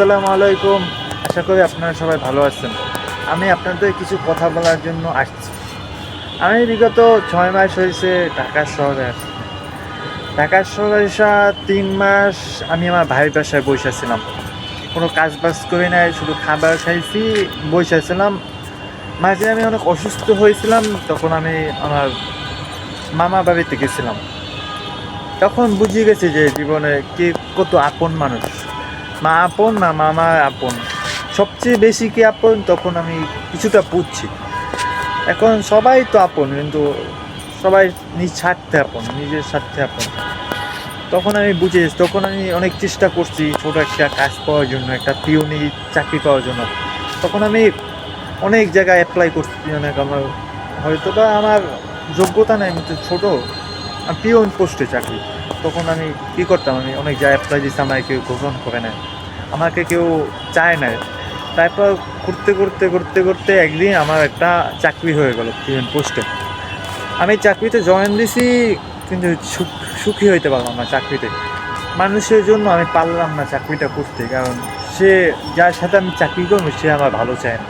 আসসালামু আলাইকুম। আশা করি আপনারা সবাই ভালো আছেন। আমি আপনাদের কিছু কথা বলার জন্য আসছি। আমি বিগত ৬ মাস হয়েছে ঢাকা শহরে আসছি। ঢাকা শহরে আসা ৩ মাস আমি আমার ভাইয়ের বাসায় বইসা ছিলাম। কোনো কাজ-বাজ করি নাই, শুধু খাবার খাইছি, বইসা ছিলাম। মাঝে আমি অনেক অসুস্থ হয়েছিলাম, তখন আমি আমার মামা বাড়িতে গেছিলাম। তখন বুঝে গেছি যে জীবনে কে কত আপন মানুষ। মা আপন না মামা আপন, সবচেয়ে বেশি কে আপন তখন আমি কিছুটা বুঝছি। এখন সবাই তো আপন, কিন্তু সবাই নিজ স্বার্থে আপন, নিজের স্বার্থে আপন। তখন আমি বুঝে গেছি, তখন আমি অনেক চেষ্টা করছি ছোটো একটা কাজ পাওয়ার জন্য, একটা পিওনি চাকরি পাওয়ার জন্য। তখন আমি অনেক জায়গায় অ্যাপ্লাই করছি, অনেক আমার হয়তো বা আমার যোগ্যতা নেই, আমি তো ছোটো পিওন পোস্টে চাকরি। তখন আমি কী করতাম, আমি অনেক জায়গায় অ্যাপ্লাই দিচ্ছি, আমাকে কেউ গ্রহণ করে নেয়, আমাকে কেউ চায় না। তারপর করতে করতে করতে করতে একদিন আমার একটা চাকরি হয়ে গেল পিওন পোস্টে। আমি চাকরিতে জয়েন দিছি, কিন্তু সুখী হইতে পারলাম না চাকরিতে। মানুষের জন্য আমি পারলাম না চাকরিটা করতে, কারণ সে যার সাথে আমি চাকরি করবো সে আমার ভালো চায় না,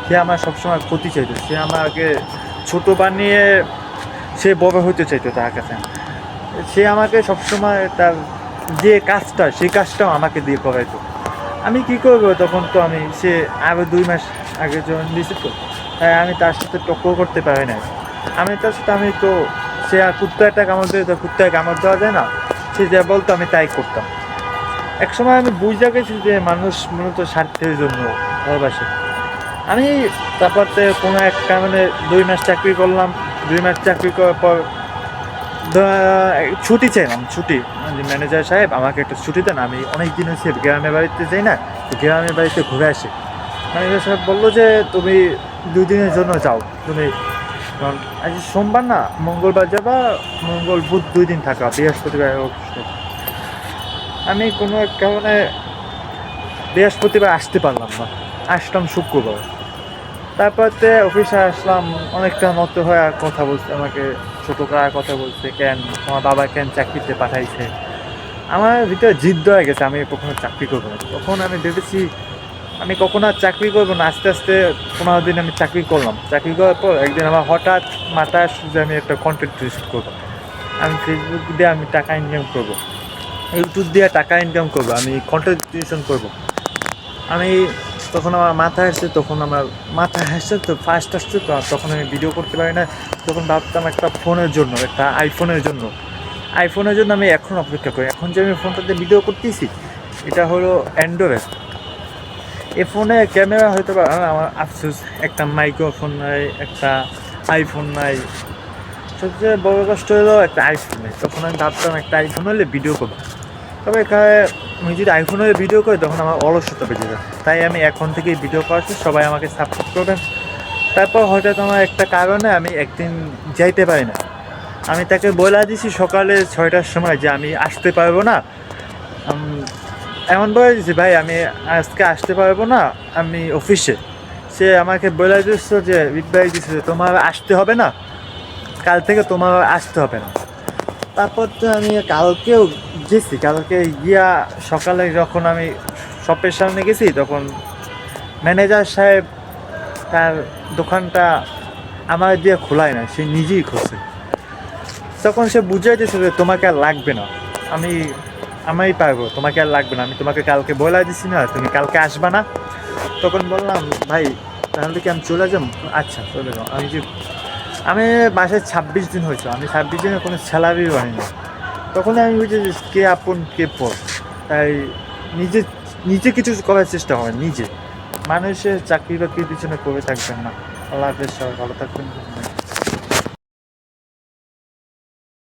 সে আমার সবসময় ক্ষতি চাইতো, সে আমাকে ছোট বানিয়ে সে বড় হতে চাইতো তার কাছে। সে আমাকে সবসময় তার যে কাজটা সেই কাজটাও আমাকে দিয়ে করাইতো। আমি কী করবো, তখন তো আমি সে আরও 2 মাস আগে জয়েন দিয়েছি, তো তাই আমি তার সাথে টক্কর করতে পারি না। আমি তার সাথে আমি তো সে আর কুত্তাটা কামড় দিলে তো কুত্তায় কামড় দেওয়া যায় না, সে যা বলতো আমি তাই করতাম। একসময় আমি বুঝে গেছি যে মানুষ মূলত স্বার্থের জন্য ভালোবাসে। আমি তারপরে কোনো একটা 2 মাস চাকরি করলাম। 2 মাস চাকরি করার পর ছুটি চাইলাম, ছুটি। ম্যানেজার সাহেব আমাকে একটা ছুটি দেন, আমি অনেক দিন হচ্ছে গ্রামের বাড়িতে যাই না, তো গ্রামের বাড়িতে ঘুরে আসি। ম্যানেজার সাহেব বললো যে তুমি 2 দিনের জন্য যাও, তুমি কারণ আজ সোমবার না, মঙ্গলবার যাবা, মঙ্গল বুধ 2 দিন থাকা, বৃহস্পতিবার অফিসে। আমি কোনো এক কারণে বৃহস্পতিবার আসতে পারলাম না, আসলাম শুক্রবার। তারপরে অফিসে আসলাম, অনেকটা মতো হয়ে কথা বলছে, আমাকে ছোটো করার কথা বলছে, কেন তোমার বাবা কেন চাকরিতে পাঠাইছে। আমার ভিতরে জিদ্দ হয়ে গেছে আমি কখনো চাকরি করবো না। তখন আমি ভেবেছি আমি কখনো আর চাকরি করবো না। আস্তে আস্তে 15 দিন আমি চাকরি করলাম। চাকরি করার পর একদিন আমার হঠাৎ মাথায় আসছে যে আমি একটা কন্টেন্ট ক্রিয়েট করবো, আমি ফেসবুক দিয়ে আমি টাকা ইনকাম করবো, ইউটিউব দিয়ে টাকা ইনকাম করবো, আমি কন্টেন্ট ক্রিয়েশন করবো। আমি তখন আমার মাথায় আসছে, তো ফার্স্ট আসছে, তো তখন আমি ভিডিও করতে পারি না। তখন ভাবতাম একটা ফোনের জন্য, একটা আইফোনের জন্য আমি এখন অপেক্ষা করি। এখন যে আমি ফোনটাতে ভিডিও করতেছি, এটা হলো অ্যান্ড্রয়েড। এই ফোনে ক্যামেরা হয়তো বা আমার আফসোস, একটা মাইক্রোফোন নাই, একটা আইফোন নাই। সবচেয়ে বড় কষ্ট হলো একটা আইফোন নেই। তখন আমি ভাবতাম একটা আইফোন হলে ভিডিও করবো, তবে এখানে আমি যদি আইফোনে ভিডিও করি তখন আমার অলসতা বেজে যায়। তাই আমি এখন থেকেই ভিডিও করছি, সবাই আমাকে সাপোর্ট করবেন। তারপর হঠাৎ আমার একটা কারণে আমি একদিন যাইতে পারি না। আমি তাকে বলে দিছি সকালে 6টার সময় যে আমি আসতে পারবো না। এমন বলে দিছি, ভাই আমি আজকে আসতে পারবো না, আমি অফিসে। সে আমাকে বলে দিচ্ছে যে বিদ্যায় দিচ্ছে যে তোমার আসতে হবে না, কাল থেকে তোমার আসতে হবে না। তারপর তো আমি কালকেও গেছি, কালকে গিয়া সকালে যখন আমি শপের সামনে গেছি, তখন ম্যানেজার সাহেব তার দোকানটা আমার দিয়ে খোলায় না, সে নিজেই খুলছে। তখন সে বুঝাইতেছে যে তোমাকে আর লাগবে না, আমি পারবো, তোমাকে আর লাগবে না, আমি তোমাকে কালকে বলে দিছি না, তুমি কালকে আসবা না। তখন বললাম, ভাই তাহলে কি আমি চলে যাব? আচ্ছা চলে যাও। আমি বাসায় 26 দিন হয়েছে, আমি 26 দিনে কোনো স্যালারি হয়নি। তখন আমি বুঝি যে কে আপন কে পর। তাই নিজে নিজে কিছু করার চেষ্টা হয় নিজে। মানুষের চাকরি বাকরির পিছনে পড়ে থাকবেন না। আল্লাহ হাফেজ, সবাই ভালো থাকবেন।